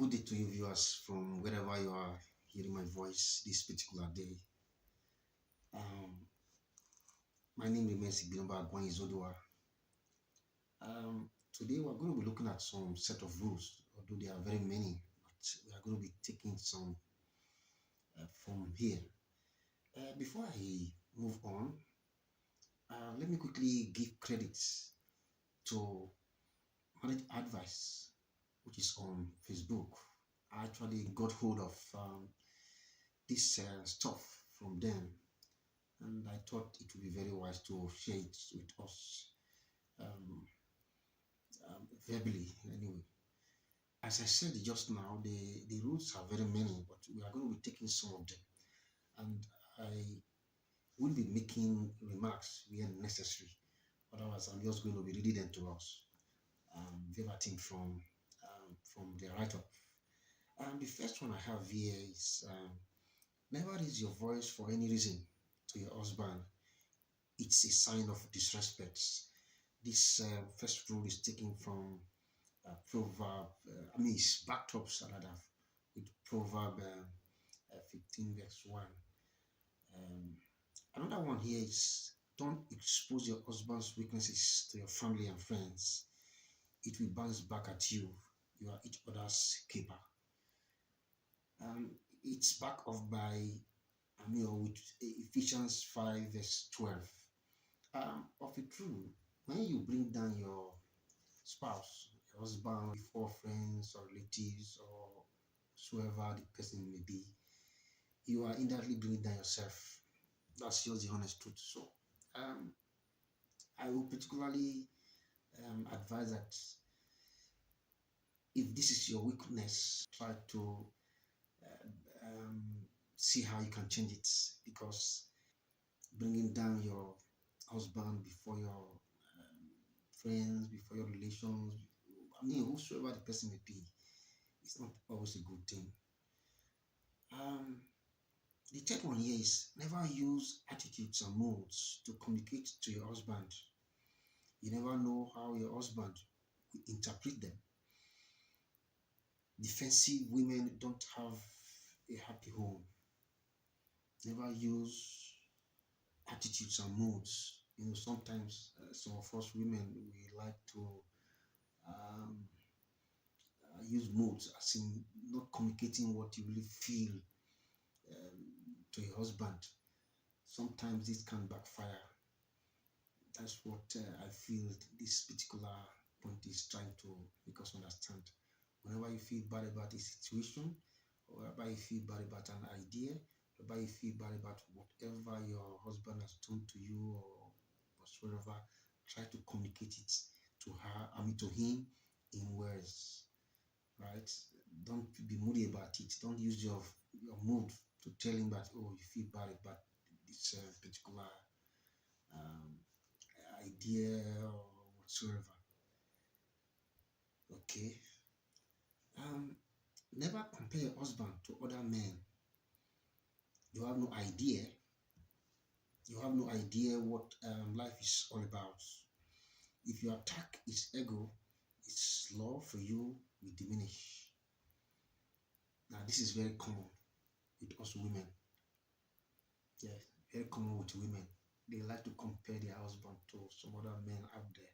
Good day to you, viewers, from wherever you are hearing my voice this particular day. Um, my name remains Igbinomba Agwan Izodua. Today we're going to be looking at some set of rules, although there are very many, but we are going to be taking some from here. Before I move on, let me quickly give credits to Marriage Advice, which is on Facebook. I actually got hold of this stuff from them, and I thought it would be very wise to share it with us um, verbally. Anyway, as I said just now, the rules are very many, but we are going to be taking some of them, and I will be making remarks where necessary. Otherwise, I'm just going to be reading them to us, verbatim from the write-up. The first one I have here is never raise your voice for any reason to your husband. It's a sign of disrespect. This first rule is taken from Proverb, it's backed up rather with Proverb 15 verse 1. Um, Another one here is don't expose your husband's weaknesses to your family and friends. It will bounce back at you. You are each other's keeper. It's backed up by with Ephesians 5 verse 12. Of a truth, when you bring down your spouse, your husband, before friends or relatives or whoever the person may be, you are indirectly bringing down yourself. That's just the honest truth. So, I will particularly advise that if this is your weakness, try to um, see how you can change it, because bringing down your husband before your friends, before your relations, whosoever the person may be, it's not always a good thing. The third one here is never use attitudes and modes to communicate to your husband. You never know how your husband will interpret them. Defensive women don't have a happy home. Never use attitudes and modes. Sometimes some of us women, we like to use modes, as in not communicating what you really feel to your husband. Sometimes this can backfire. That's what I feel this particular point is trying to make us understand. Whenever you feel bad about a situation, or whenever you feel bad about an idea, whenever you feel bad about whatever your husband has done to you or whatsoever, try to communicate it to to him in words, right? Don't be moody about it. Don't use your mood to tell him that, oh, you feel bad about this particular idea or whatsoever. Okay. Never compare your husband to other men. You have no idea. You have no idea what life is all about. If you attack his ego, his love for you will diminish. Now, this is very common with us women. Yes, very common with women. They like to compare their husband to some other men out there.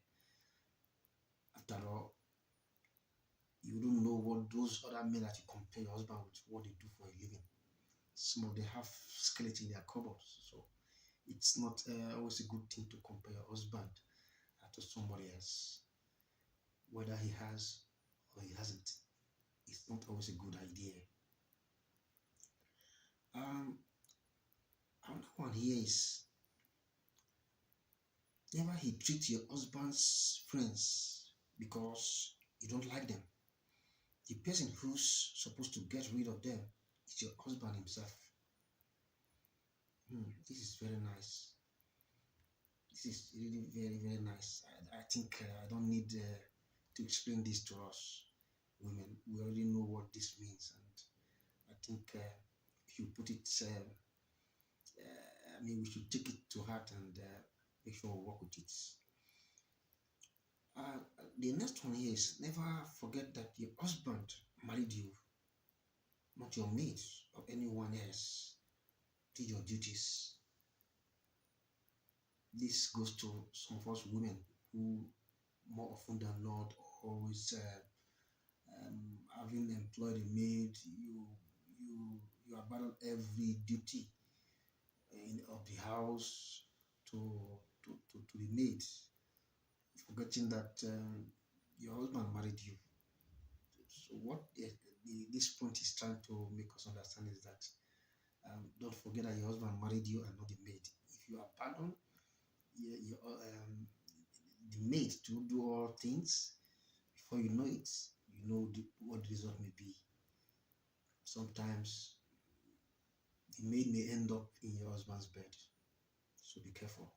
After all, you don't know what those other men that you compare your husband with, what they do for a living. Some of them have skeleton in their cupboards, so it's not always a good thing to compare your husband to somebody else. Whether he has or he hasn't, it's not always a good idea. Another one here is never treat your husband's friends because you don't like them. The person who's supposed to get rid of them is your husband himself. This is very nice. This is really very, very nice. I think I don't need to explain this to us women. We already know what this means, and I think if you put it, we should take it to heart and make sure we work with it. The next one here is never forget that your husband married you not your mate or anyone else. Do your duties. This goes to some of us women who, more often than not, always having employed a maid. You abandon every duty of the house to to the maid, forgetting that your husband married you. So what this point is trying to make us understand is that don't forget that your husband married you and not the maid. If you abandon the maid to do all things, before you know it, you know what the result may be. Sometimes the maid may end up in your husband's bed. So be careful.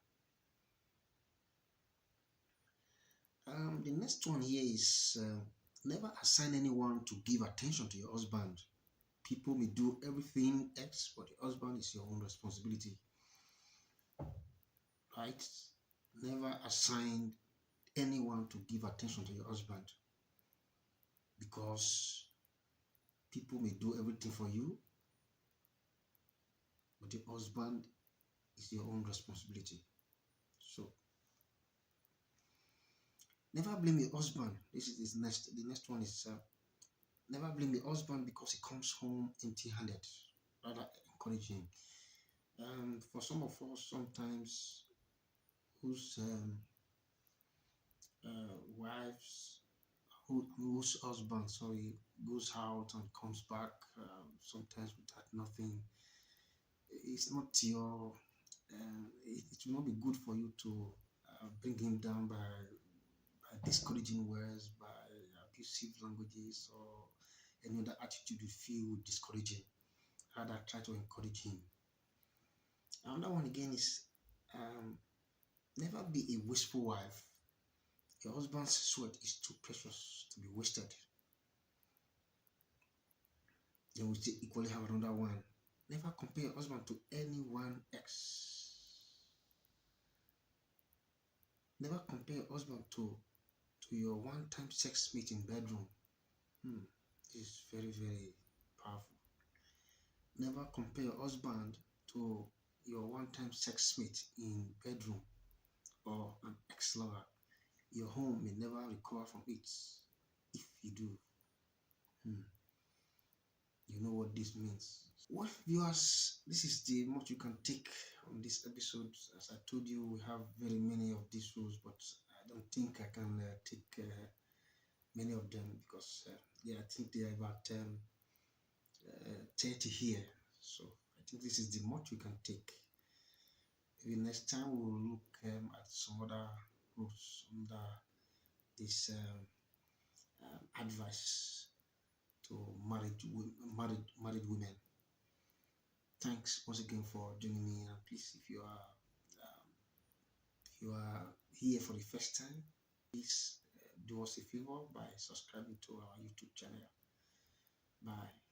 The next one here is never assign anyone to give attention to your husband. People may do everything else, but your husband is your own responsibility, right? Never assign anyone to give attention to your husband, because people may do everything for you, but your husband is your own responsibility. So never blame your husband. This is this next. The next one is never blame your husband because he comes home empty-handed. Rather encourage him. For some of us, sometimes whose wives, whose husband, sorry, goes out and comes back sometimes without nothing. It's not your. It will not be good for you to bring him down by discouraging words, by abusive languages, or any other attitude you feel discouraging. Rather, try to encourage him. Another one again is never be a wasteful wife. Your husband's sweat is too precious to be wasted. Then we still equally have another one. Never compare your husband to anyone else. Never compare your husband to your one-time sex mate in bedroom. It's very, very powerful. Never compare your husband to your one-time sex mate in bedroom or an ex-lover. Your home may never recover from it. If you do, you know what this means. Well, viewers, this is the much you can take on this episode. As I told you, we have very many of these rules, but I don't think I can take many of them because yeah, I think they are about 30 here. So I think this is the much we can take. Maybe next time we'll look at some other rules under this advice to married women. Thanks once again for joining me, and please, if you are here for the first time, please do us a favor by subscribing to our YouTube channel. Bye.